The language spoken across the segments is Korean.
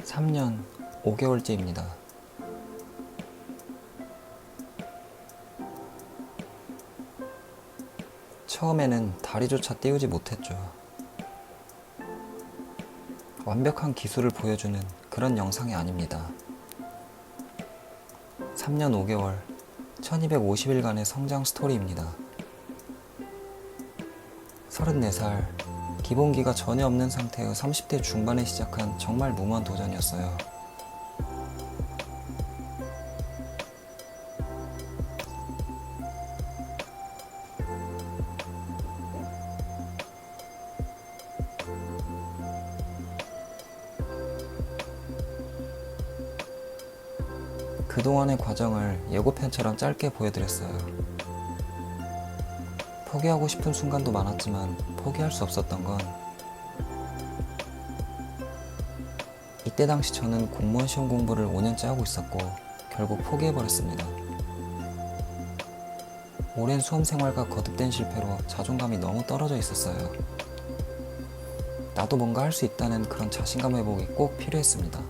3년 5개월째입니다. 처음에는 다리조차 띄우지 못했죠. 완벽한 기술을 보여주는 그런 영상이 아닙니다. 3년 5개월 1250일간의 성장 스토리입니다. 34살, 기본기가 전혀 없는 상태의 30대 중반에 시작한 정말 무모한 도전이었어요. 그동안의 과정을 예고편처럼 짧게 보여드렸어요. 포기하고 싶은 순간도 많았지만 포기할 수 없었던 건 이때 당시 저는 공무원 시험 공부를 5년째 하고 있었고 결국 포기해버렸습니다. 오랜 수험 생활과 거듭된 실패로 자존감이 너무 떨어져 있었어요. 나도 뭔가 할 수 있다는 그런 자신감 회복이 꼭 필요했습니다.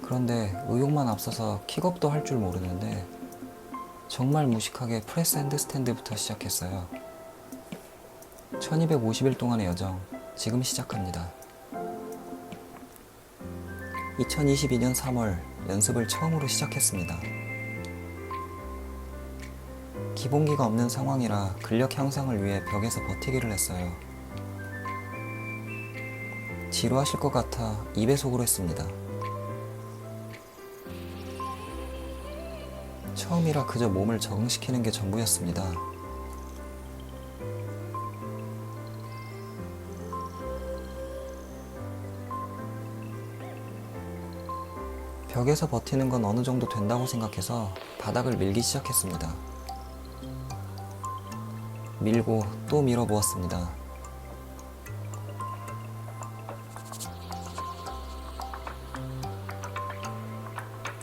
그런데 의욕만 앞서서 킥업도 할 줄 모르는데 정말 무식하게 프레스 핸드스탠드부터 시작했어요. 1250일 동안의 여정, 지금 시작합니다. 2022년 3월 연습을 처음으로 시작했습니다. 기본기가 없는 상황이라 근력 향상을 위해 벽에서 버티기를 했어요. 지루하실 것 같아 2배속으로 했습니다. 처음이라 그저 몸을 적응시키는 게 전부였습니다. 벽에서 버티는 건 어느 정도 된다고 생각해서 바닥을 밀기 시작했습니다. 밀고 또 밀어보았습니다.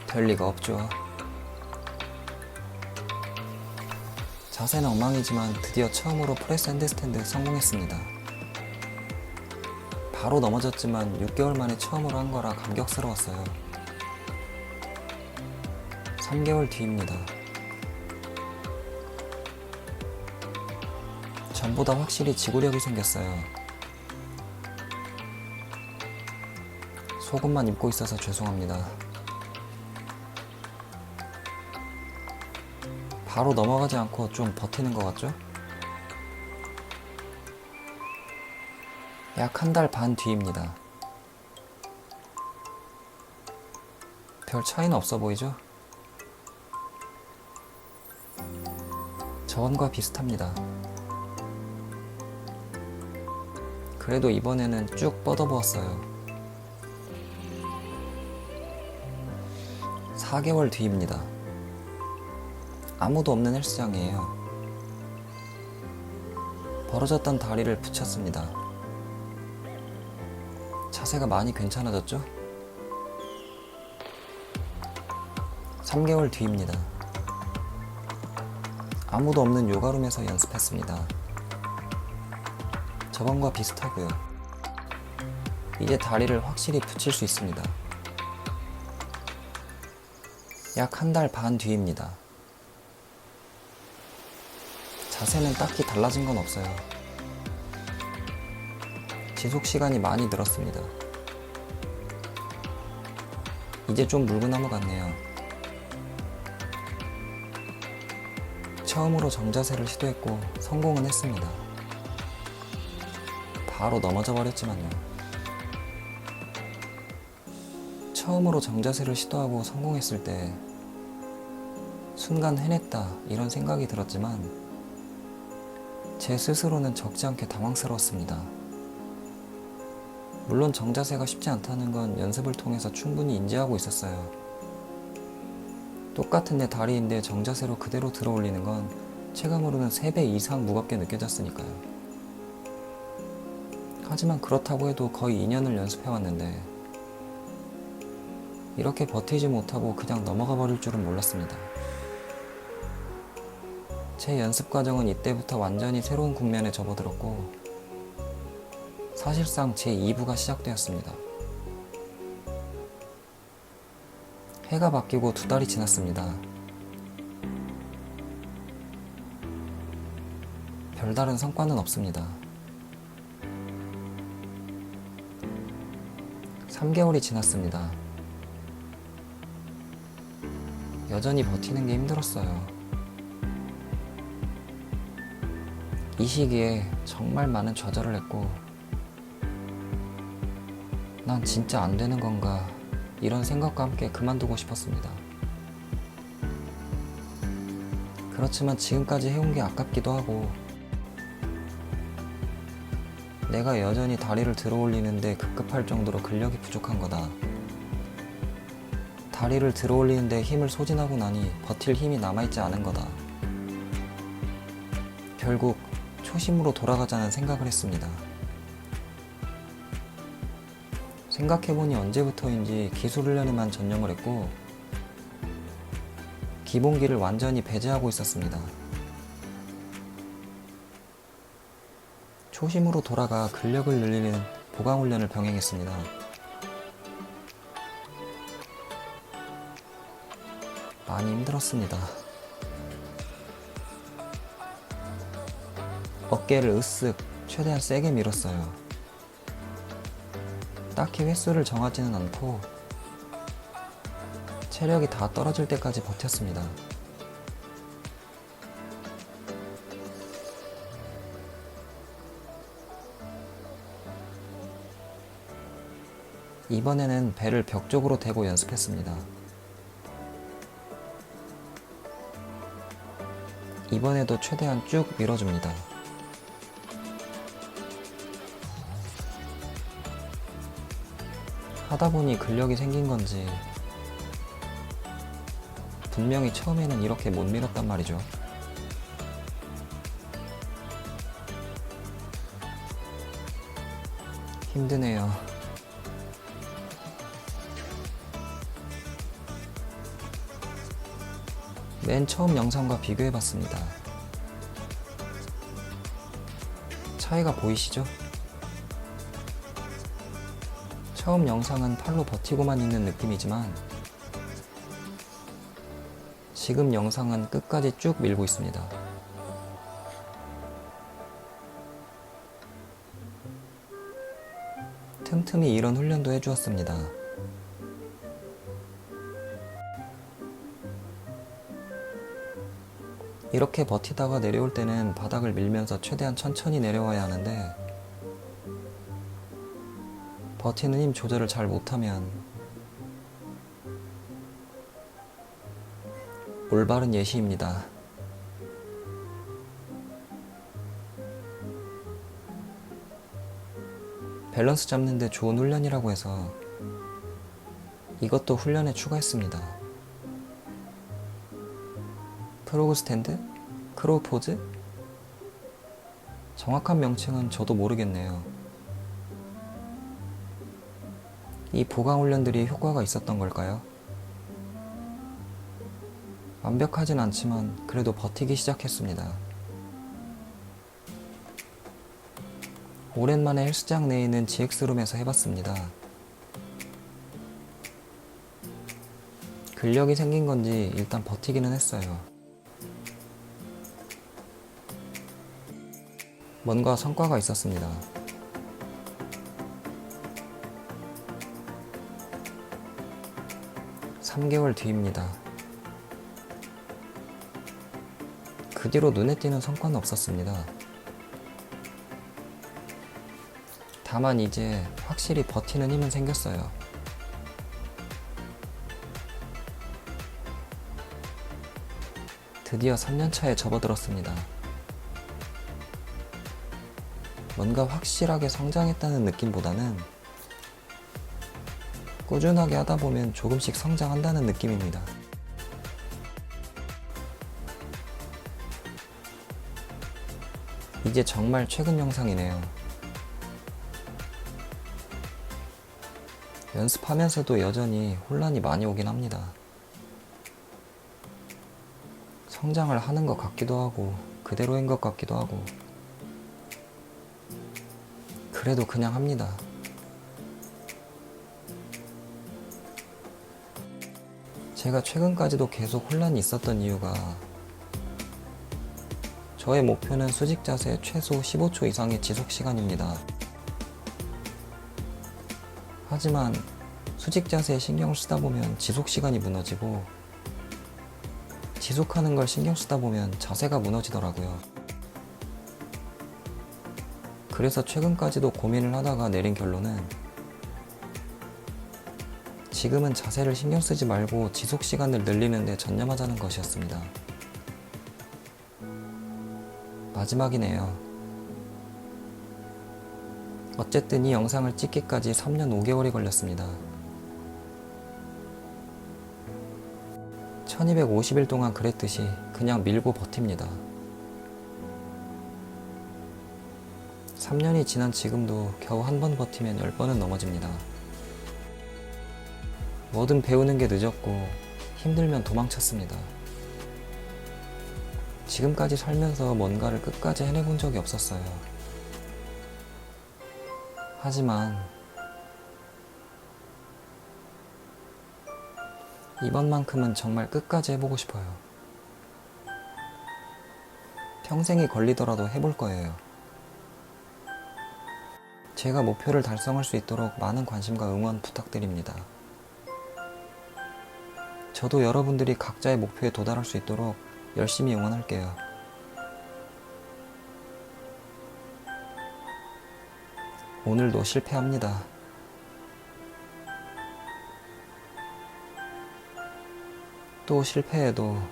될 리가 없죠. 자세는 엉망이지만 드디어 처음으로 프레스 핸드스탠드 성공했습니다. 바로 넘어졌지만 6개월 만에 처음으로 한 거라 감격스러웠어요. 3개월 뒤입니다. 전보다 확실히 지구력이 생겼어요. 속옷만 입고 있어서 죄송합니다. 바로 넘어가지 않고 좀 버티는 것 같죠? 약 한 달 반 뒤입니다. 별 차이는 없어 보이죠? 저번과 비슷합니다. 그래도 이번에는 쭉 뻗어보았어요. 4개월 뒤입니다. 아무도 없는 헬스장이에요. 벌어졌던 다리를 붙였습니다. 자세가 많이 괜찮아졌죠? 3개월 뒤입니다. 아무도 없는 요가룸에서 연습했습니다. 저번과 비슷하고요. 이제 다리를 확실히 붙일 수 있습니다. 약 한 달 반 뒤입니다. 자세는 딱히 달라진 건 없어요. 지속 시간이 많이 늘었습니다. 이제 좀 물구나무 같네요. 처음으로 정자세를 시도했고 성공은 했습니다. 바로 넘어져 버렸지만요. 처음으로 정자세를 시도하고 성공했을 때 순간 해냈다 이런 생각이 들었지만 제 스스로는 적지 않게 당황스러웠습니다. 물론 정자세가 쉽지 않다는 건 연습을 통해서 충분히 인지하고 있었어요. 똑같은 내 다리인데 정자세로 그대로 들어 올리는 건 체감으로는 3배 이상 무겁게 느껴졌으니까요. 하지만 그렇다고 해도 거의 2년을 연습해왔는데 이렇게 버티지 못하고 그냥 넘어가 버릴 줄은 몰랐습니다. 제 연습 과정은 이때부터 완전히 새로운 국면에 접어들었고 사실상 제 2부가 시작되었습니다. 해가 바뀌고 2달이 지났습니다. 별다른 성과는 없습니다. 3개월이 지났습니다. 여전히 버티는 게 힘들었어요. 이 시기에 정말 많은 좌절을 했고, 난 진짜 안 되는 건가, 이런 생각과 함께 그만두고 싶었습니다. 그렇지만 지금까지 해온 게 아깝기도 하고, 내가 여전히 다리를 들어 올리는데 급급할 정도로 근력이 부족한 거다. 다리를 들어 올리는데 힘을 소진하고 나니 버틸 힘이 남아있지 않은 거다. 결국 초심으로 돌아가자는 생각을 했습니다. 생각해보니 언제부터인지 기술 훈련에만 전념을 했고, 기본기를 완전히 배제하고 있었습니다. 초심으로 돌아가 근력을 늘리는 보강 훈련을 병행했습니다. 많이 힘들었습니다. 어깨를 으쓱 최대한 세게 밀었어요. 딱히 횟수를 정하지는 않고 체력이 다 떨어질 때까지 버텼습니다. 이번에는 배를 벽 쪽으로 대고 연습했습니다. 이번에도 최대한 쭉 밀어줍니다. 하다보니 근력이 생긴 건지 분명히 처음에는 이렇게 못 밀었단 말이죠. 힘드네요. 맨 처음 영상과 비교해봤습니다. 차이가 보이시죠? 처음 영상은 팔로 버티고만 있는 느낌이지만 지금 영상은 끝까지 쭉 밀고 있습니다. 틈틈이 이런 훈련도 해주었습니다. 이렇게 버티다가 내려올 때는 바닥을 밀면서 최대한 천천히 내려와야 하는데, 버티는 힘 조절을 잘 못하면 올바른 예시입니다. 밸런스 잡는데 좋은 훈련이라고 해서 이것도 훈련에 추가했습니다. 프로그 스탠드? 크로우 포즈? 정확한 명칭은 저도 모르겠네요. 이 보강 훈련들이 효과가 있었던 걸까요? 완벽하진 않지만 그래도 버티기 시작했습니다. 오랜만에 헬스장 내에 있는 GX룸에서 해봤습니다. 근력이 생긴 건지 일단 버티기는 했어요. 뭔가 성과가 있었습니다. (3개월) 뒤입니다. 그 뒤로 눈에 띄는 성과는 없었습니다. 다만 이제 확실히 버티는 힘은 생겼어요. 드디어 3년차에 접어들었습니다. 뭔가 확실하게 성장했다는 느낌보다는 꾸준하게 하다 보면 조금씩 성장한다는 느낌입니다. 이제 정말 최근 영상이네요. 연습하면서도 여전히 혼란이 많이 오긴 합니다. 성장을 하는 것 같기도 하고 그대로인 것 같기도 하고, 그래도 그냥 합니다. 제가 최근까지도 계속 혼란이 있었던 이유가 저의 목표는 수직 자세 최소 15초 이상의 지속 시간입니다. 하지만 수직 자세에 신경을 쓰다 보면 지속 시간이 무너지고 지속하는 걸 신경 쓰다 보면 자세가 무너지더라고요. 그래서 최근까지도 고민을 하다가 내린 결론은 지금은 자세를 신경 쓰지 말고 지속 시간을 늘리는 데 전념하자는 것이었습니다. 마지막이네요. 어쨌든 이 영상을 찍기까지 3년 5개월이 걸렸습니다. 1250일 동안 그랬듯이 그냥 밀고 버팁니다. 3년이 지난 지금도 겨우 한 번 버티면 10번은 넘어집니다. 뭐든 배우는 게 늦었고 힘들면 도망쳤습니다. 지금까지 살면서 뭔가를 끝까지 해내본 적이 없었어요. 하지만 이번만큼은 정말 끝까지 해보고 싶어요. 평생이 걸리더라도 해볼 거예요. 제가 목표를 달성할 수 있도록 많은 관심과 응원 부탁드립니다. 저도 여러분들이 각자의 목표에 도달할 수 있도록 열심히 응원할게요. 오늘도 실패합니다. 또 실패해도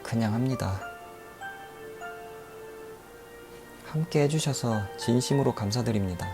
그냥 합니다. 함께 해주셔서 진심으로 감사드립니다.